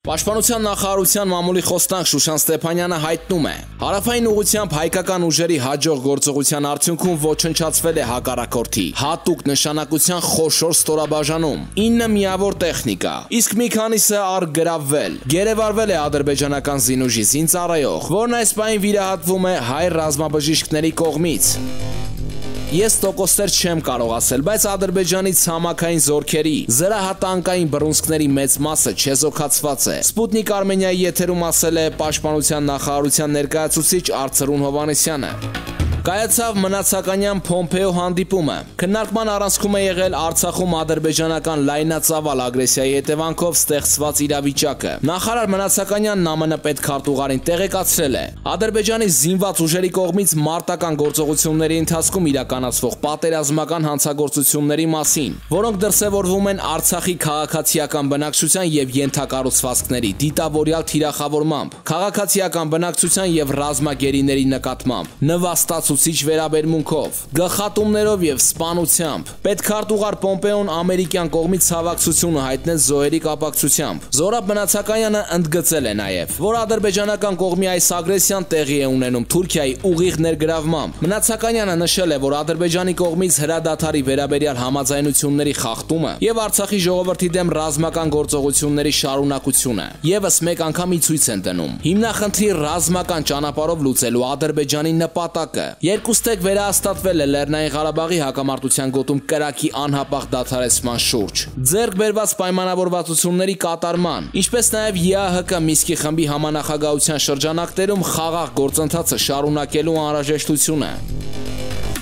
Պաշտպանության նախարարության մամուլի խոսնակ Շուշան Ստեփանյանը հայտնում է. հարավային ուղղությամբ հայկական ուժերի հաջող գործողության արդյունքում ոչնչացվել է հակառակորդի հատուկ նշանակության խոշոր ստորաբաժանում 9 միավոր տեխնիկա, իսկ մի քանիսը արգրավվել։ Գերեվարվել է ադրբեջանական զինուժի զինծառայող, որն այս պահին վիրահատվում է հայ ռազմաբժիշկների կողմից։ Ես տոկոսներ չեմ կարող ասել, բայց Ադրբեջանի ցամաքային զորքերի զրահատանկային բռունցքների մեծ մասը չեզոքացված է։ Սպուտնիկ Արմենիայի եթերում ասել է Պաշտպանության նախարարության ներկայացուցիչ Արծրուն Հովհաննիսյանը։ Կայացավ մնացականյան Փոմփեո հանդիպումը։ Քննարկման առանցքում է եղել Արցախում ադրբեջանական լայնածավալ ագրեսիայի հետևանքով ստեղծված իրավիճակը։ Նախարար Մնացականյանն ԱՄՆ պետքարտուղարին տեղեկացրել է Ադրբեջանի զինված ուժերի կողմից մարտական գործողությունների ընթացքում իրականացվող պատերազմական հանցագործությունների մասին, որոնք դրսևորվում են Արցախի քաղաքացիական բնակչության եւ ենթակառուցվածքների դիտավորյալ թիրախավորմամբ, քաղաքացիական բնակչության եւ ռազմագերիների նկատմամբ, նվաստացուցիչ վերաբերմունքով, գլխատումներով եւ սպանությամբ։ Պետքարտուղար Պոմպեոն ամերիկյան կողմից ցավակցությունը հայտնեց զոհերի կապակցությամբ։ Զորապ Մնացականյանը ընդգծել է նաեւ, որ ադրբեջանական կողմի այս ագրեսիան տեղի է ունենում Թուրքիայի ուղիղ ներգրավմամբ։ Մնացականյանը նշել է, որ Ադրբեջանի կողմից հրադադարի վերաբերյալ համաձայնությունների խախտումը եւ Արցախի ժողովրդի դեմ ռազմական գործողությունների շարունակությունը եւս մեկ անգամ ի ցույց են դնում հիմնախնդրի ռազմական ճանապարհով լուծելու Ադրբեջանի նպատակը։ Երկուստեք վերահաստատվել է Լեռնային Ղարաբաղի հակամարտության գոտում կրակի անհապաղ դադարեցման շուրջ, ձեռք բերված պայմանավորվածությունների կատարման, ինչպես նաեւ ԵԱՀԿ Մինսկի խմբի համանախագահության շրջանակներում խաղաղ գործընթացը շարունակելու անհրաժեշտությունը։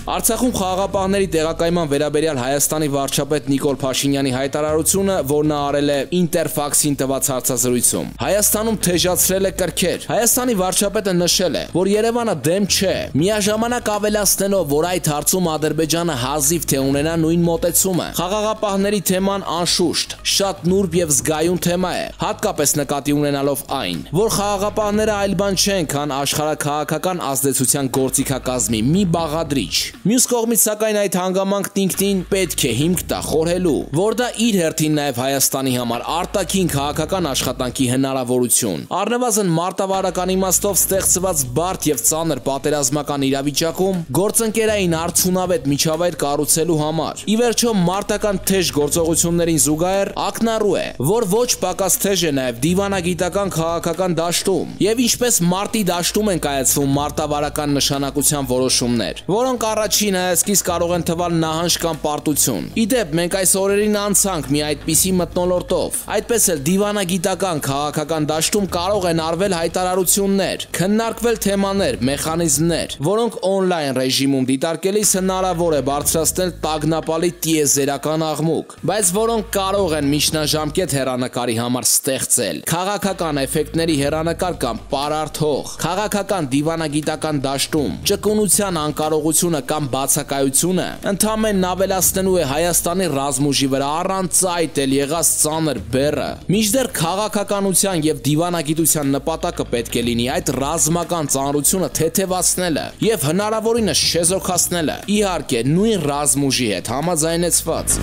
Արցախում խաղաղապահների տեղակայման վերաբերյալ Հայաստանի վարչապետ Նիկոլ Փաշինյանի հայտարարությունը, որն արել է Ինտերֆաքսին տված հարցազրույցում, Հայաստանում թեժացրել է կրքեր։ Հայաստանի վարչապետը նշել է, որ Երևանը դեմ չէ, միաժամանակ ավելացնելով, որ այդ հարցում Ադրբեջանը հազիվ թե ունենա նույն մոտեցումը։ Խաղաղապահների թեման անշուշտ շատ նուրբ եւ զգայուն թեմա է, հատկապես նկատի ունենալով այն, որ խաղաղապահները այլ բան չեն, քան աշխարհաքաղաքական ազդեցության գործիքակազմի մի բաղադրիչ։ Մյուս կողմից սակայն այդ հանգամանքն ինքնին պետք է հիմք տա խորհելու, որ դա իր հերթին նաև Հայաստանի համար արտաքին քաղաքական աշխատանքի հնարավորություն։ Առնվազն մարտավարական իմաստով ստեղծված բարդ եւ ծանր պատերազմական իրավիճակում գործընկերային արդյունավետ միջավայր կառուցելու համար։ Ի վերջո մարտական թեժ գործողություններին զուգահեռ ակնառու է, որ ոչ պակաս թեժ է նաև դիվանագիտական քաղաքական դաշտում, եւ ինչպես մարտի դաշտում են կայացվում մարտավարական նշանակության որոշումներ, որոնք առաջին հայացքից կարող են թվալ նահանջ կամ պարտություն։ Իդեպ մենք այս օրերին անցանք մի այդպիսի մթնոլորտով։ Այդպես էլ դիվանագիտական քաղաքական դաշտում կարող են արվել հայտարարություններ, քննարկվել թեմաներ, մեխանիզմներ, որոնք օնլայն ռեժիմում դիտարկելիս հնարավոր է բարձրացնել տագնապալի տիեզերական աղմուկ, բայց որոնք կարող են միջնաժամկետ հեռանկարի համար ստեղծել քաղաքական էֆեկտների հեռանկար կամ պարարտ հող, քաղաքական դիվանագիտական դաշտում ճկունության անկարողությունը կամ բացակայությունը ընդհանրեն ավելացնելու է Հայաստանի ռազմուժի վրա առանց այդ էլ եղած ծանր բեռը։ Մինչդեռ քաղաքականության եւ դիվանագիտության նպատակը պետք է լինի այդ ռազմական ծանրությունը թեթևացնելը եւ հնարավորինս չեզոքացնելը, իհարկե նույն ռազմուժի հետ համաձայնեցված։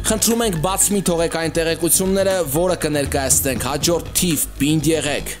Խնդրում ենք բաց մի թողեք այն տեղեկությունները, որը կներկայացնենք հաջորդ թիվ, պինդ եղեք։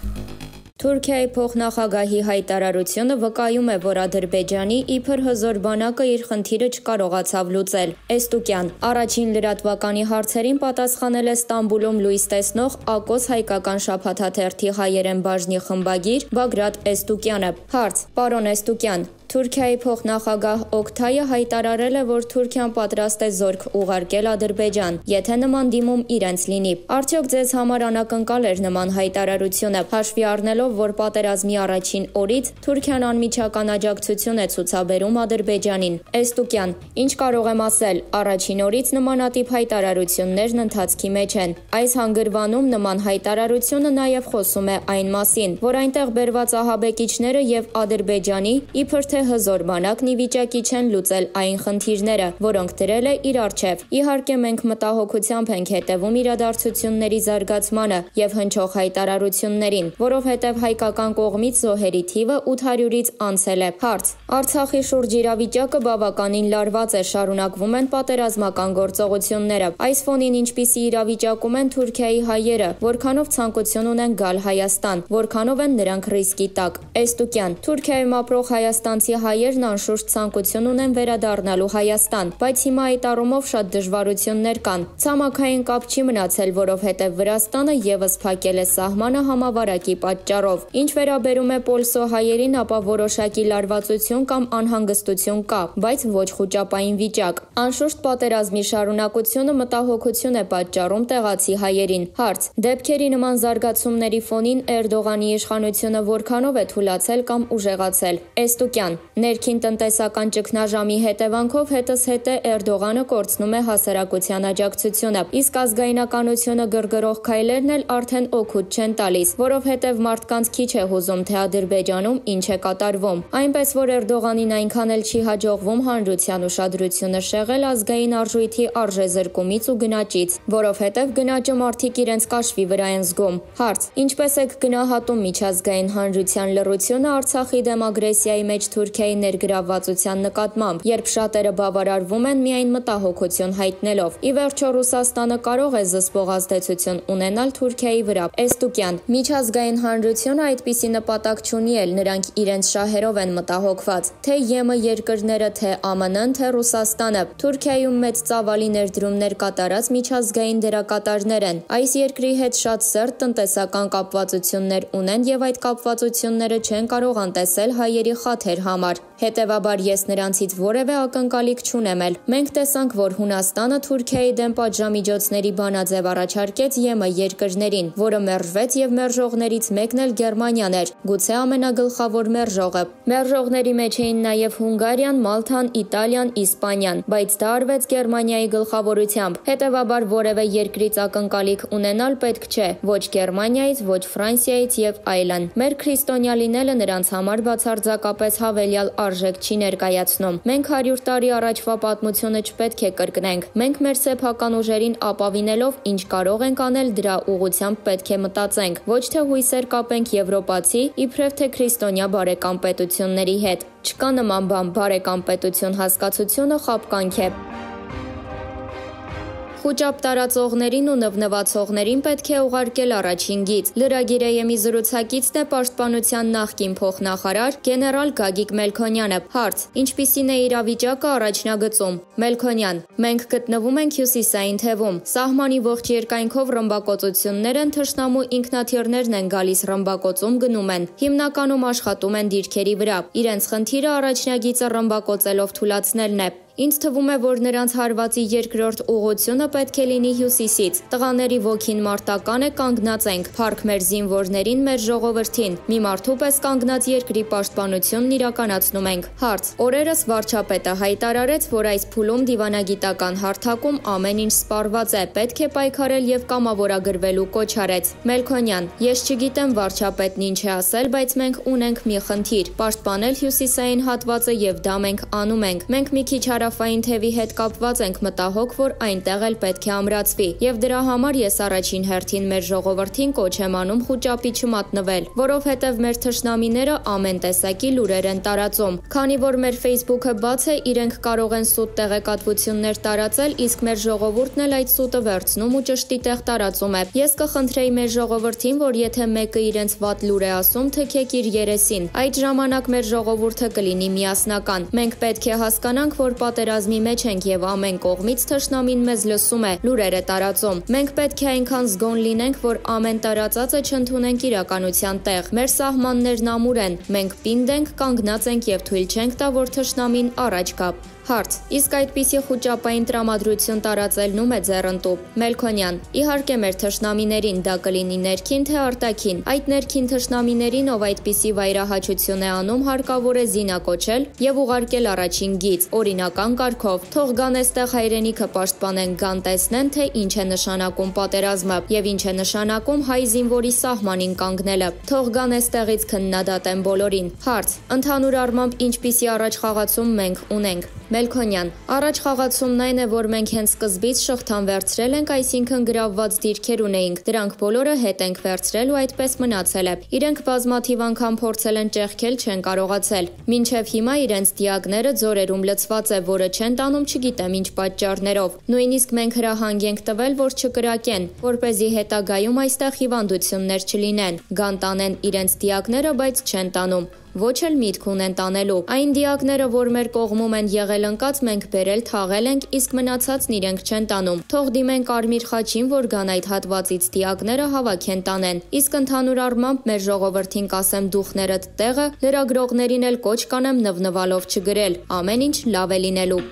Թուրքիայի փոխնախագահի հայտարարությունը վկայում է, որ Ադրբեջանի իբր հզոր բանակը իր խնդիրը չկարողացավ լուծել։ Էստուկյան առաջին լրատվականի հարցերին պատասխանել է Ստամբուլում լույս տեսնող Ակոս հայկական շաբաթաթերթի հայերեն բաժնի խմբագիր Բագրատ Էստուկյանը։ Հարց. Պարոն Էստուկյան, Թուրքիայի փոխնախագահ Օքթայը հայտարարել է, որ Թուրքիան պատրաստ է զորք ուղարկել Ադրբեջան, եթե նման դիմում իրենց լինի։ Արդյոք ձեզ համար անակնկալ էր նման հայտարարությունը, հաշվի առնելով, որ պատերազմի առաջին օրից Թուրքիան անմիջական աջակցություն է ցուցաբերում Ադրբեջանին։ Էստուկյան, ինչ կարող եմ ասել, առաջին օրից նմանատիպ հայտարարություններն ընթացքի մեջ են։ Այս հանգրվանում նման հայտարարությունը նաև խոսում է այն մասին, որ այնտեղ բերված ահաբեկիչները եւ Ադրբեջանի իբր թե թե հզոր բանակն ի վիճակի չեն լուծել այն խնդիրները, որոնք դրել է իր առջև։ Իհարկե մենք մտահոգությամբ ենք հետևում իրադարձությունների զարգացմանը եւ հնչող հայտարարություններին, որովհետեւ հայկական կողմից զոհերի թիվը 800-ից անցել է։ Հարց. Արցախի շուրջ իրավիճակը բավականին լարված է, շարունակվում են պատերազմական գործողությունները։ Այս ֆոնին ինչպիսի իրավիճակում են Թուրքիայի հայերը, որքանով ցանկություն ունեն գալ Հայաստան, որքանով են նրանք ռիսկի տակ։ Էստուկյան. Թուրքիայում ապրող հայաստանցի հայերն անշուշտ ցանկություն ունեն վերադառնալու Հայաստան, բայց հիմա այդ առումով շատ դժվարություններ կան։ Ցամաքային կապ չի մնացել, որովհետև Վրաստանը եւս փակել է սահմանը համավարակի պատճառով։ Ինչ վերաբերում է պոլսո հայերին, ապա որոշակի լարվածություն կամ անհանգստություն կա, բայց ոչ խոճապային վիճակ։ Անշուշտ պատերազմի շարունակությունը մտահոգություն է պատճառում տեղացի հայերին։ Հարց. Դեպքերի նման զարգացումների ֆոնին Էրդողանի իշխանությունը որքանով է թուլացել կամ ուժեղացել։ Էստուկյան. Ներքին տնտեսական ճգնաժամի հետևանքով հետզհետե Էրդողանը կորցնում է հասարակության աջակցությունը, իսկ ազգայնականությունը գրգռող քայլերն էլ արդեն օգուտ չեն տալիս, որովհետև մարդկանց քիչ է հուզում, թե Ադրբեջանում ինչ է կատարվում։ Այնպես որ Էրդողանին այնքան էլ չի հաջողվում հանրության ուշադրությունը շեղել ազգային արժույթի արժեզրկումից ու գնաճից, որովհետև գնաճը մարդիկ իրենց կաշվի վրա են զգում։ Հարց. Ինչպես եք գնահատում միջազգային հանրության լռությունը Արցախի դեմ ագրեսիայի մեջ Թուրքիայի ներգրավվածության նկատմամբ, երբ շատերը բավարարվում են միայն մտահոգություն հայտնելով։ Ի վերջո Ռուսաստանը կարող է զսպող ազդեցություն ունենալ Թուրքիայի վրա։ Էստուկյան. Միջազգային հանրությունը այդպիսի նպատակ չունի էլ, նրանք իրենց շահերով են մտահոգված, թե ԵՄ երկրները, թե ԱՄՆ-ն, թե Ռուսաստանը։ Թուրքիայում մեծ ծավալի ներդրումներ կատարած միջազգային դերակատարներ են։ Այս երկրի հետ շատ սերտ տնտեսական կապվածություններ ունեն եւ այդ կապվածությունները չեն կարող անտեսել հայերի խաթեր համար։ Հետևաբար ես նրանցից որևէ ակնկալիք չունեմ էլ։ Մենք տեսանք, որ Հունաստանը Թուրքիայի դեմ պատժամիջոցների բանաձև առաջարկեց ԵՄ երկրներին, որը մերժվեց եւ մերժողներից մեկն էլ Գերմանիան էր, գուցե ամենագլխավոր մերժողը։ Մերժողների մեջ էին նաեւ Հունգարիան, Մալթան, Իտալիան, Իսպանիան, բայց դա արվեց Գերմանիայի գլխավորությամբ։ Հետևաբար որևէ երկրից ակնկալիք ունենալ պետք չէ, ոչ Գերմանիայից, ոչ Ֆրանսիայից եւ այլն։ Մեր քրիստոնյա լինելը նրանց համար բացարձակապես հավելյալ արժեք չի ներկայացնում։ Մենք 100 տարի առաջվա պատմությունը չպետք է կրկնենք։ Մենք մեր սեփական ուժերին ապավինելով ինչ կարող ենք անել, դրա ուղղությամբ պետք է մտածենք, ոչ թե հույսեր կապենք եվրոպացի, իբրև թե քրիստոնյա բարեկամ պետությունների հետ։ Չկա նման բան, բարեկամ պետություն հասկացությունը խաբկանք է։ Խոճապ տարածողներին ու նվնվացողներին պետք է ուղարկել առաջին գիծ։ Լրագիր AM-ի զրուցակիցն է պաշտպանության նախկին փոխնախարար գեներալ Գագիկ Մելքոնյանը։ Հարց. Ինչպիսին է իրավիճակը առաջնագծում։ Մելքոնյան. Մենք գտնվում ենք հյուսիսային թևում։ Սահմանի ողջ երկայնքով ռմբակոծություններ են, թշնամու ինքնաթիռներն են գալիս ռմբակոծում գնում են։ Հիմնականում աշխատում են դիրքերի վրա։ Իրենց խնդիրը առաջնագիծը ռմբակոծելով թուլացնելն է։ Ինձ թվում է, որ նրանց հարվածի երկրորդ ուղղությունը պետք է լինի հյուսիսից։ Տղաների ոգին մարտական է, կանգնած ենք, փառք մեր զինվորներին, մեր ժողովրդին։ Մի մարդու պես կանգնած երկրի պաշտպանությունն իրականացնում ենք։ Հարց. Օրերս վարչապետը հայտարարեց, որ այս փուլում դիվանագիտական հարթակում ամեն ինչ սպառված է, պետք է պայքարել եւ կամավորագրվելու կոչ արեց։ Մելքոնյան. Ես չգիտեմ վարչապետն ինչ է ասել, բայց մենք ունենք մի խնդիր՝ պաշտպանել հյուսիսային հատվածը եւ դա մենք անում ենք։ Մենք մի քիչ հարավային թևի հետ կապված ենք, մտահոգ, որ այնտեղ էլ պետք է ամրացվի, եւ դրա համար ես առաջին հերթին մեր ժողովրդին կոչ եմ անում խոճապի չմատնվել, որովհետեւ մեր թշնամիները ամեն տեսակի լուրեր են տարածում։ Քանի որ մեր Facebook-ը բաց է, իրենք կարող են սուտ տեղեկատվություններ տարածել, իսկ մեր ժողովուրդն էլ այդ սուտը վերցնում ու ճշտի տեղ տարածում է։ Ես կխնդրեի մեր ժողովրդին, որ եթե մեկը իրենց վատ լուր է ասում, թքեք իր երեսին։ Այդ ժամանակ մեր ժողովուրդը կլինի միասնական։ Մենք պետք է հասկանանք, որ պատերազմի մեջ ենք եւ ամեն կողմից թշնամին մեզ լսում է, լուրեր է տարածում։ Մենք պետք է այնքան զգոն լինենք, որ ամեն տարածածը չընդունենք իրականության տեղ։ Մեր սահմաններն ամուր են, մենք պինդ ենք, կանգնած ենք եւ թույլ չենք տա, որ թշնամին առաջ գա։ Հարց. իսկ այդպիսի խուճապային տրամադրություն տարածելն ում է ձեռնտուփ։ Մելքոնյան. իհարկե մեր թշնամիներին, դա կլինի ներքին թե արտաքին։ Այդ ներքին թշնամիներին, ով այդպիսի վայրահաչություն է անում, հարկավոր է զինակոչել եւ ուղարկել առաջին գիծ, օրինական կարգով։ Թող գան այստեղ հայրենիքը պաշտպանեն, գան տեսնեն, թե ինչ է նշանակում պատերազմը եւ ինչ է նշանակում հայ զինվորի սահմանին կանգնելը։ Թող գան այստեղից քննադատեն բոլորին։ Հարց. ընդհանուր առմամբ ինչպիսի առաջխաղացում մենք ունենք։ Մելքոնյան. առաջխաղացումն այն է, որ մենք հենց սկզբից շղթան վերցրել ենք, այսինքն գրավված դիրքեր ունեինք, դրանք բոլորը հետ ենք վերցրել ու այդպես մնացել է։ Իրենք բազմաթիվ անգամ փորձել են ճեղքել, չեն կարողացել։ Մինչև հիմա իրենց դիակները ձորերում լցված է, որը չեն տանում չգիտեմ ինչ պատճառներով։ Նույնիսկ մենք հրահանգ ենք տվել, որ չկրակեն, որպեսզի հետագայում այստեղ հիվանդություններ չլինեն։ Գան տանեն իրենց դիակները, բայց չեն տանում։ Ոչ էլ միտք ունեն տանելու։ Այն դիակները, որ մեր կողմում են եղել ընկած, մենք բերել թաղել ենք, իսկ մնացածն իրենք չեն տանում։ Թող դիմեն Կարմիր խաչին, որ գան այդ հատվածից դիակները հավաքեն տանեն։ Իսկ ընդհանուր առմամբ մեր ժողովրդին կասեմ դուխներդ տեղը, լրագրողներին էլ կոչ կանեմ նվնվալով չգրել։ Ամեն ինչ լավ է լինելու։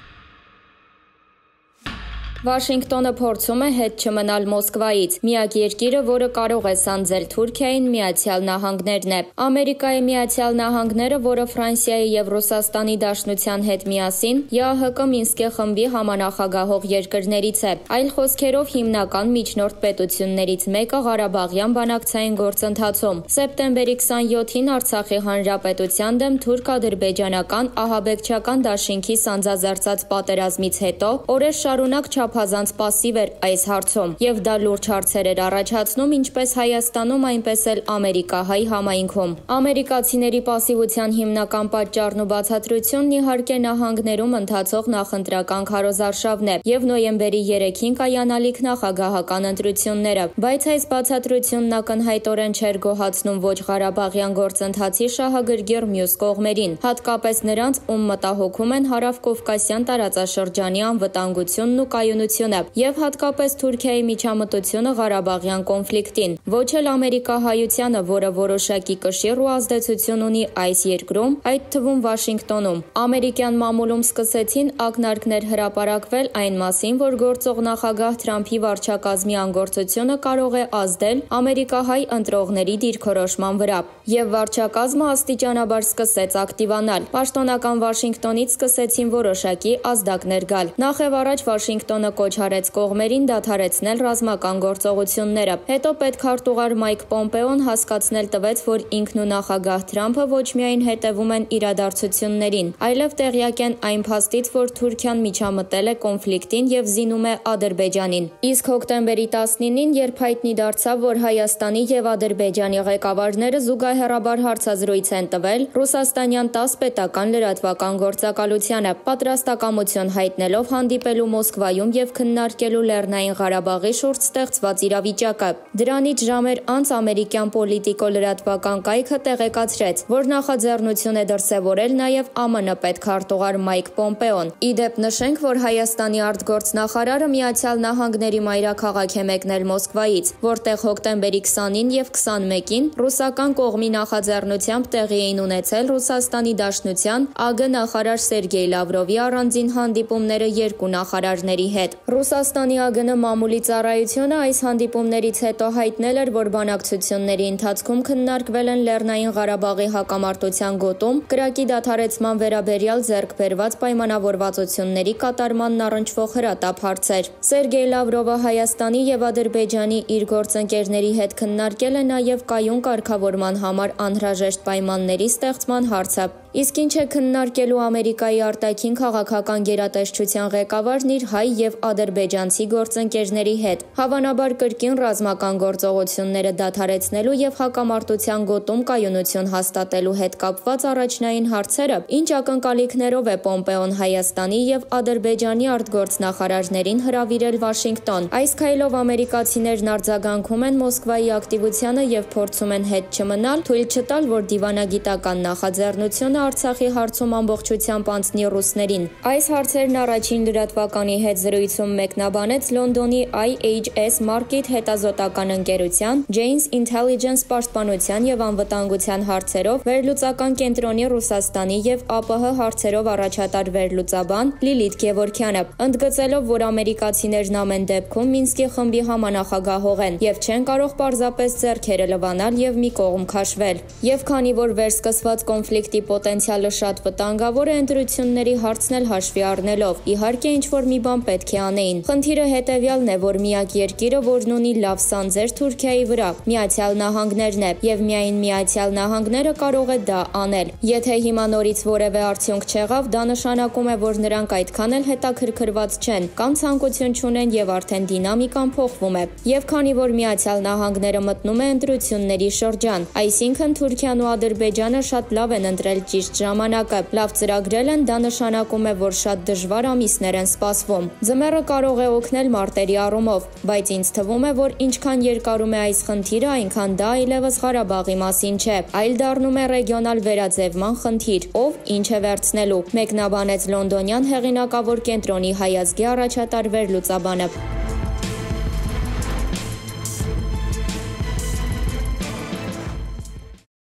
Վաշինգտոնը փորձում է հետ չմնալ Մոսկվայից։ Միակ երկիրը, որը կարող է սանձել Թուրքիային, Միացյալ Նահանգներն է։ Ամերիկայի Միացյալ Նահանգները, որը Ֆրանսիայի եւ Ռուսաստանի Դաշնության հետ միասին ԵԱՀԿ Մինսկի խմբի համանախագահող երկրներից է։ Այլ խոսքերով հիմնական միջնորդ պետություններից մեկը Ղարաբաղյան բանակցային գործընթացում։ Սեպտեմբերի 27-ին Արցախի հանրապետության դեմ թուրք-ադրբեջանական ահաբեկչական դաշինքի սանձազերծած պատերազմից հետո օրեր շարունակ չափազանց պասիվ էր այս հարցում, եւ դա լուրջ հարցեր էր առաջացնում ինչպես Հայաստանում, այնպես էլ Ամերիկահայ համայնքում։ Ամերիկացիների պասիվության հիմնական պատճառն ու բացատրությունն իհարկե նահանգներում ընթացող նախընտրական քարոզարշավն է եւ նոյեմբերի 3-ին կայանալիք նախագահական ընտրությունները, բայց այս բացատրությունն ակնհայտորեն չէր գոհացնում ոչ Ղարաբաղյան գործընթացի շահագրգիռ մյուս կողմերին, հատկապես նրանց, ում մտահոգում են հարավկովկասյան տարածաշրջանի անվտանգությունն ու կայունությունը եւ հատկապես Թուրքիայի միջամտությունը Ղարաբաղյան կոնֆլիկտին, ոչ էլ ամերիկահայությանը, որը որոշակի կշիռ ու ազդեցություն ունի այս երկրում, այդ թվում Վաշինգտոնում։ Ամերիկյան մամուլում սկսեցին ակնարկներ հրապարակվել այն մասին, որ գործող նախագահ Թրամփի վարչակազմի անգործությունը կարող է ազդել ամերիկահայ ընտրողների դիրքորոշման վրա, եւ վարչակազմը աստիճանաբար սկսեց ակտիվանալ։ Պաշտոնական Վաշինգտոնից սկսեցին որոշակի ազդակներ գալ։ Նախ եւ առաջ Վաշինգտոնը կոչ արեց կողմերին դադարեցնել ռազմական գործողությունները։ Հետո պետքարտուղար Մայք Պոմպեոն հասկացնել տվեց, որ ինքն ու նախագահ Թրամփը ոչ միայն հետևում են իրադարձություններին, այլև տեղյակ են այն փաստից, որ Թուրքիան միջամտել է կոնֆլիկտին եւ զինում է Ադրբեջանին։ Իսկ հոկտեմբերի 19-ին, երբ հայտնի դարձավ, որ Հայաստանի եւ Ադրբեջանի ղեկավարները զուգահեռաբար հարցազրույց են տվել ռուսաստանյան 10 պետական լրատվական գործակալությանը, պատրաստակամություն հայտնելով հանդիպելու Մոսկվայում եւ քննարկելու Լեռնային Ղարաբաղի շուրջ ստեղծված իրավիճակը։ Դրանից ժամեր անց ամերիկյան Պոլիտիկո լրատվական կայքը տեղեկացրեց, որ նախաձեռնություն է դրսևորել նաեւ ԱՄՆ պետքարտուղար Մայք Պոմպեոն։ Իդեպ նշենք, որ Հայաստանի արտգործնախարարը Միացյալ Նահանգների մայրաքաղաք է մեկնել Մոսկվայից, որտեղ հոկտեմբերի 20-ին եւ 21-ին ռուսական կողմի նախաձեռնությամբ տեղի էին ունեցել Ռուսաստանի Դաշնության ԱԳ նախարար Սերգեյ Լավրովի առանձին հանդիպումները երկու նախարարների հետ։ Ռուսաստանի ԱԳՆ մամուլի ծառայությունը այս հանդիպումներից հետո հայտնել էր, որ բանակցությունների ընթացքում քննարկվել են Լեռնային Ղարաբաղի հակամարտության գոտում կրակի դադարեցման վերաբերյալ ձեռք բերված պայմանավորվածությունների կատարմանն առնչվող հրատապ հարցեր։ Սերգեյ Լավրովը Հայաստանի եւ Ադրբեջանի իր գործընկերների հետ քննարկել է նաեւ կայուն կարգավորման համար անհրաժեշտ պայմանների ստեղծման հարցը։ Իսկ ինչ է քննարկելու Ամերիկայի արտաքին քաղաքական գերատեսչության ղեկավարն իր հայ եւ ադրբեջանցի գործընկերների հետ։ Հավանաբար կրկին ռազմական գործողությունները դադարեցնելու եւ հակամարտության գոտում կայունություն հաստատելու հետ կապված առաջնային հարցերը, ինչ ակնկալիքներով է Պոմպեոն Հայաստանի եւ Ադրբեջանի արտգործնախարարներին հրավիրել Վաշինգտոն։ Այս քայլով ամերիկացիներն արձագանքում են Մոսկվայի ակտիվությանը եւ փորձում են հետ չմնալ, թույլ չտալ, որ դիվանագիտական նախաձեռնությունը Արցախի հարցում ամբողջությամբ անցնի ռուսներին։ Այս հարցերն առաջին լրատվականի հետ զրույցում մեկնաբանեց Լոնդոնի IHS Markit հետազոտական ընկերության Janes Intelligence պաշտպանության եւ անվտանգության հարցերով վերլուծական կենտրոնի Ռուսաստանի եւ ԱՊՀ հարցերով առաջատար վերլուծաբան Լիլիթ Գևորգյանը, ընդգծելով, որ ամերիկացիներն ամեն դեպքում Մինսկի խմբի համանախագահող են եւ չեն կարող պարզապես ձեռքերը լվանալ եւ մի կողմ քաշվել։ Եվ քանի որ վերսկսված կոնֆլիկտի պոտենցիալը շատ վտանգավոր է, ընտրությունների հարցն էլ հաշվի առնելով, իհարկե ինչ-որ մի բան պետք է անեին։ Խնդիրը հետևյալն է, որ միակ երկիրը, որն ունի լավ սանձեր Թուրքիայի վրա, Միացյալ Նահանգներն է, եւ միայն Միացյալ Նահանգները կարող է դա անել։ Եթե հիմա նորից որևէ արդյունք չեղավ, դա նշանակում է, որ նրանք այդքան էլ հետաքրքրված չեն կամ ցանկություն չունեն եւ արդեն դինամիկան փոխվում է։ Եվ քանի որ Միացյալ Նահանգները մտնում է ընտրությունների շրջան, այսինքն Թուրքիան ու Ադրբեջանը շատ լավ են ընտրել ճիշտ ժամանակը, լավ ծրագրել են, դա նշանակում է, որ շատ դժվար ամիսներ են սպասվում։ Ձմեռը կարող է օգնել մարտերի առումով, բայց ինձ թվում է, որ ինչքան երկարում է այս խնդիրը, այնքան դա այլևս Ղարաբաղի մասին չէ, այլ դառնում է ռեգիոնալ վերաձևման խնդիր, ով ինչ է վերցնելու, մեկնաբանեց լոնդոնյան հեղինակավոր կենտրոնի հայազգի առաջատար վերլուծաբանը։